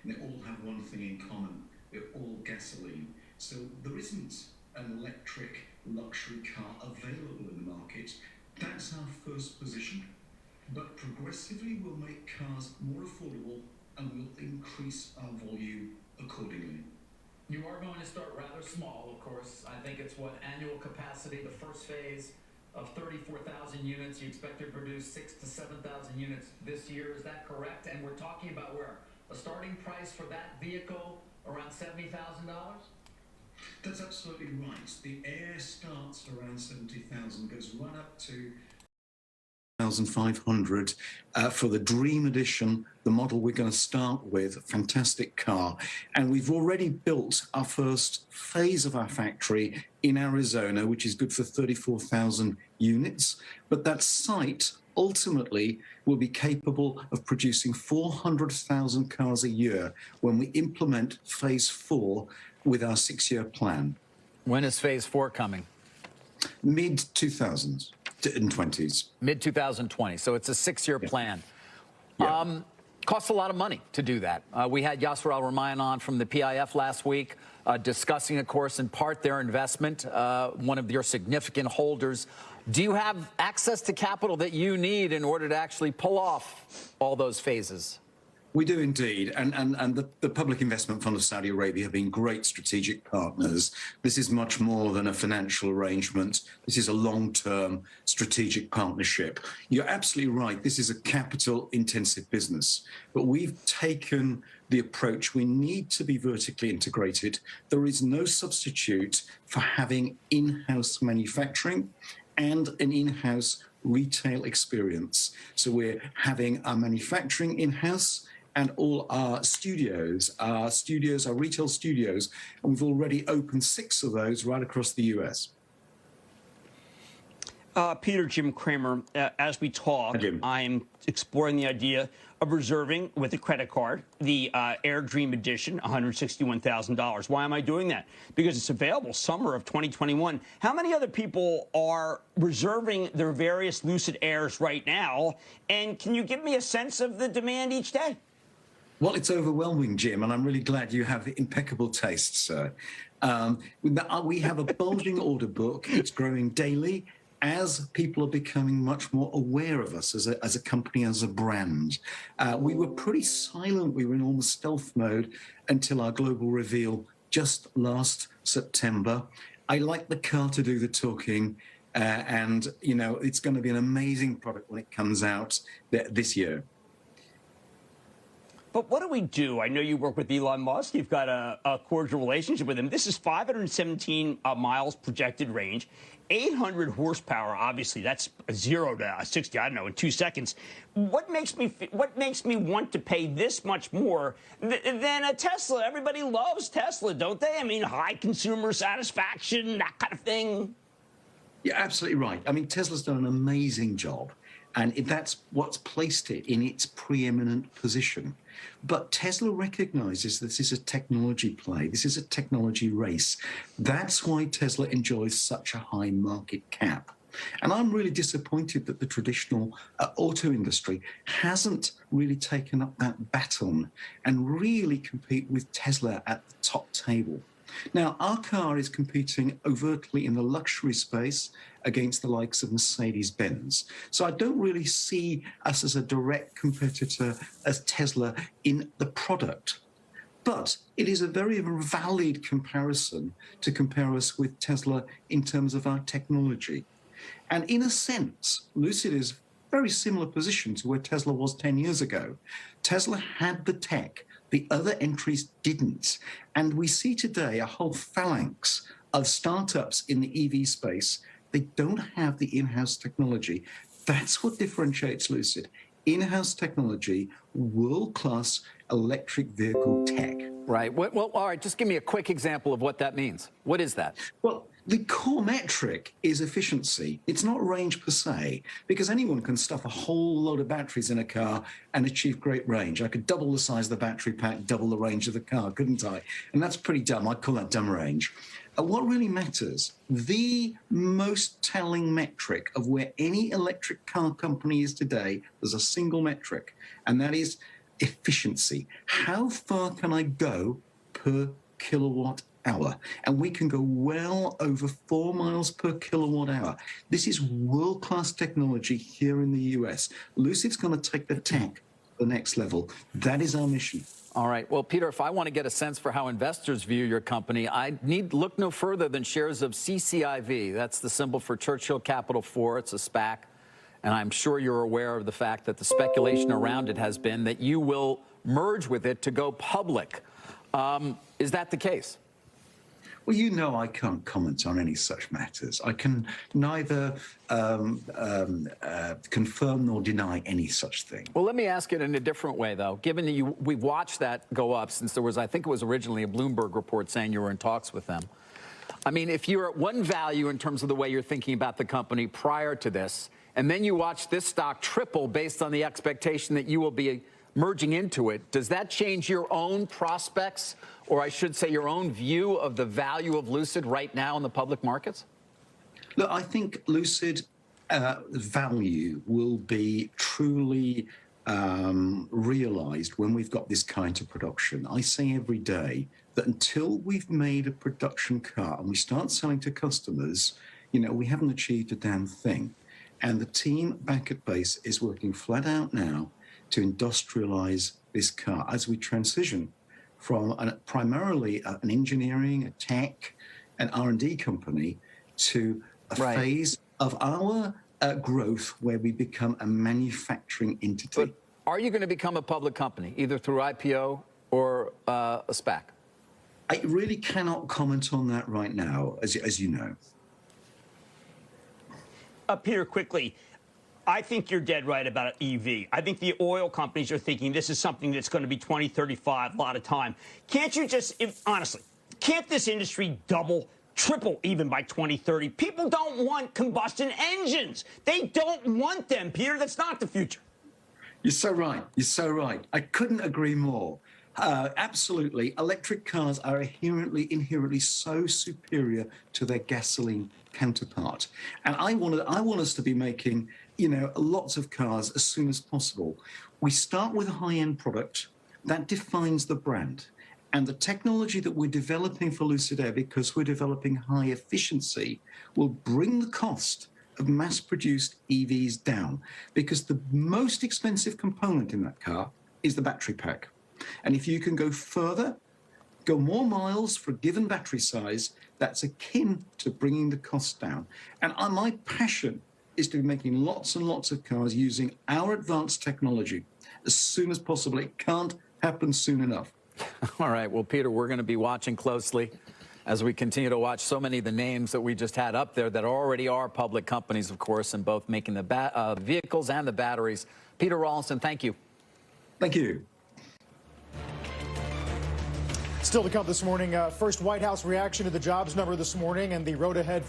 and they all have one thing in common. They're all gasoline. So there isn't an electric luxury car available in the market. That's our first position. But progressively we'll make cars more affordable and we'll increase our volume accordingly. You are going to start rather small, of course. I think it's what, annual capacity, the first phase of 34,000 units. You expect to produce 6,000 to 7,000 units this year. Is that correct? And we're talking about where? A starting price for that vehicle around $70,000? That's absolutely right. The Air starts around 70,000, goes right up to 1,500 for the Dream Edition, the model we're going to start with. A fantastic car. And we've already built our first phase of our factory in Arizona, which is good for 34,000 units. But that site ultimately will be capable of producing 400,000 cars a year when we implement phase 4 with our 6-year plan. When is phase 4 coming? Mid-2000s. In 20s. Mid-2020. So it's a 6-year plan. Yeah. Costs a lot of money to do that. We had Yasser Al-Rumayyan on from the PIF last week discussing, of course, in part their investment, one of your significant holders. Do you have access to capital that you need in order to actually pull off all those phases? We do indeed, and the Public Investment Fund of Saudi Arabia have been great strategic partners. This is much more than a financial arrangement. This is a long-term strategic partnership. You're absolutely right. This is a capital-intensive business, but we've taken the approach we need to be vertically integrated. There is no substitute for having in-house manufacturing and an in-house retail experience. So we're having our manufacturing in-house and all our studios, our retail studios, and we've already opened 6 of those right across the US. Peter, Jim Cramer, as we talk, I'm exploring the idea of reserving with a credit card the Air Dream Edition, $161,000. Why am I doing that? Because it's available summer of 2021. How many other people are reserving their various Lucid Airs right now? And can you give me a sense of the demand each day? Well, it's overwhelming, Jim, and I'm really glad you have impeccable taste, sir. We have a bulging order book. It's growing daily as people are becoming much more aware of us as a company, as a brand. We were pretty silent. We were in almost stealth mode until our global reveal just last September. I like the car to do the talking, and, you know, it's going to be an amazing product when it comes out this year. But what do we do? I know you work with Elon Musk. You've got a cordial relationship with him. This is 517 miles projected range, 800 horsepower. Obviously, that's 0 to 60, I don't know, in 2 seconds. What makes me want to pay this much more than a Tesla? Everybody loves Tesla, don't they? I mean, high consumer satisfaction, that kind of thing. You're absolutely right. I mean, Tesla's done an amazing job, and that's what's placed it in its preeminent position. But Tesla recognizes this is a technology play. This is a technology race. That's why Tesla enjoys such a high market cap. And I'm really disappointed that the traditional auto industry hasn't really taken up that baton and really compete with Tesla at the top table. Now, our car is competing overtly in the luxury space against the likes of Mercedes-Benz. So I don't really see us as a direct competitor as Tesla in the product. But it is a very valid comparison to compare us with Tesla in terms of our technology. And in a sense, Lucid is a very similar position to where Tesla was 10 years ago. Tesla had the tech. The other entries didn't. And we see today a whole phalanx of startups in the EV space. They don't have the in-house technology. That's what differentiates Lucid. In-house technology, world-class electric vehicle tech. Right. Well, all right, just give me a quick example of what that means. What is that? Well, the core metric is efficiency. It's not range per se, because anyone can stuff a whole load of batteries in a car and achieve great range. I could double the size of the battery pack, double the range of the car, couldn't I? And that's pretty dumb. I'd call that dumb range. What really matters, the most telling metric of where any electric car company is today, there's a single metric, and that is efficiency. How far can I go per kilowatt hour? And we can go well over 4 miles per kilowatt hour. This is world-class technology here in the US. Lucid's going to take the tech to the next level. That is our mission. All right. Well, Peter, if I want to get a sense for how investors view your company, I need look no further than shares of cciv. That's the symbol for Churchill Capital 4. It's a SPAC. And I'm sure you're aware of the fact that the speculation around it has been that you will merge with it to go public. Is that the case? Well, you know I can't comment on any such matters. I can neither confirm nor deny any such thing. Well, let me ask it in a different way, though. Given that we've watched that go up since there was, I think it was originally a Bloomberg report saying you were in talks with them. I mean, if you're at one value in terms of the way you're thinking about the company prior to this, and then you watch this stock triple based on the expectation that you will be merging into it, does that change your own prospects, or I should say your own view of the value of Lucid right now in the public markets? Look, I think Lucid value will be truly realized when we've got this kind of production. I say every day that until we've made a production car and we start selling to customers, you know, we haven't achieved a damn thing. And the team back at base is working flat out now to industrialize this car as we transition from primarily an engineering, a tech, an R&D company to a phase of our growth where we become a manufacturing entity. But are you going to become a public company, either through IPO or a SPAC? I really cannot comment on that right now, as you know. Peter, quickly, I think you're dead right about EV. I think the oil companies are thinking this is something that's going to be 2035, a lot of time. Can't you just, honestly, can't this industry double, triple even by 2030? People don't want combustion engines. They don't want them, Peter. That's not the future. You're so right. You're so right. I couldn't agree more. Absolutely. Electric cars are inherently so superior to their gasoline counterpart. And I want us to be making, you know, lots of cars as soon as possible. We start with a high-end product that defines the brand. And the technology that we're developing for Lucid Air, because we're developing high efficiency, will bring the cost of mass-produced EVs down, because the most expensive component in that car is the battery pack. And if you can go further, go more miles for a given battery size, that's akin to bringing the cost down. And my passion is to be making lots and lots of cars using our advanced technology as soon as possible. It can't happen soon enough. All right. Well, Peter, we're going to be watching closely as we continue to watch so many of the names that we just had up there that already are public companies, of course, and both making the vehicles and the batteries. Peter Rawlinson, thank you. Thank you. Still to come this morning, first White House reaction to the jobs number this morning and the road ahead for